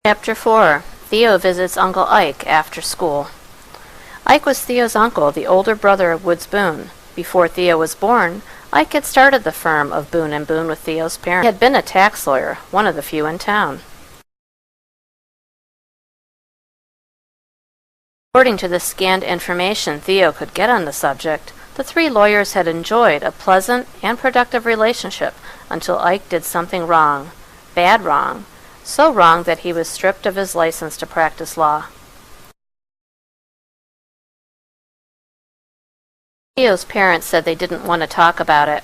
Chapter 4. Theo visits Uncle Ike after school. Ike was Theo's uncle, the older brother of Woods Boone. Before Theo was born, Ike had started the firm of Boone & Boone with Theo's parents. He had been a tax lawyer, one of the few in town. According to the scant information Theo could get on the subject, the three lawyers had enjoyed a pleasant and productive relationship until Ike did something wrong, bad wrong, so wrong that he was stripped of his license to practice law. Theo's parents said they didn't want to talk about it.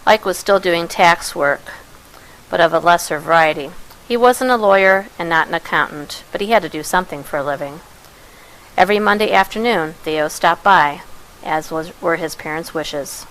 Ike was still doing tax work, but of a lesser variety. He wasn't a lawyer and not an accountant, but he had to do something for a living. Every Monday afternoon, Theo stopped by, as were his parents' wishes.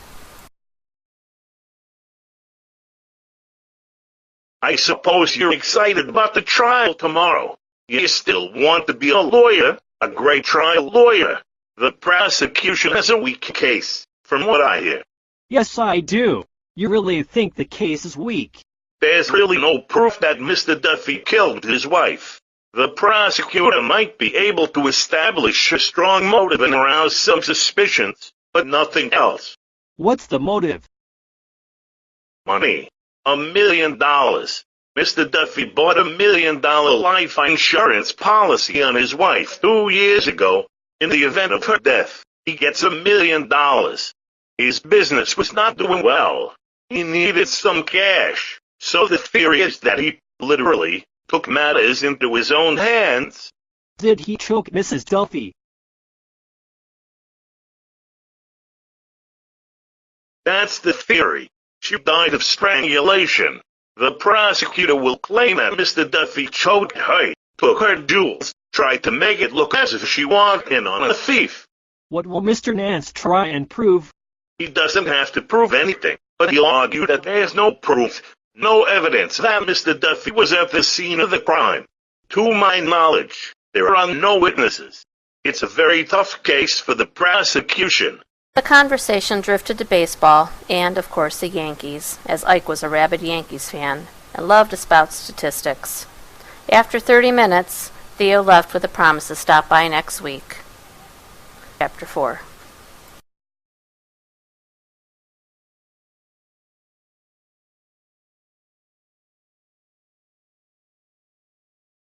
I suppose you're excited about the trial tomorrow. You still want to be a lawyer, a great trial lawyer. The prosecution has a weak case, from what I hear. Yes, I do. You really think the case is weak? There's really no proof that Mr. Duffy killed his wife. The prosecutor might be able to establish a strong motive and arouse some suspicions, but nothing else. What's the motive? Money. $1 million. Mr. Duffy bought $1 million life insurance policy on his wife 2 years ago. In the event of her death, he gets $1 million. His business was not doing well. He needed some cash. So the theory is that he, literally, took matters into his own hands. Did he choke Mrs. Duffy? That's the theory. She died of strangulation. The prosecutor will claim that Mr. Duffy choked her, took her jewels, tried to make it look as if she walked in on a thief. What will Mr. Nance try and prove? He doesn't have to prove anything, but he'll argue that there's no proof, no evidence that Mr. Duffy was at the scene of the crime. To my knowledge, there are no witnesses. It's a very tough case for the prosecution. The conversation drifted to baseball and, of course, the Yankees, as Ike was a rabid Yankees fan and loved to spout statistics. After 30 minutes, Theo left with a promise to stop by next week. Chapter 4.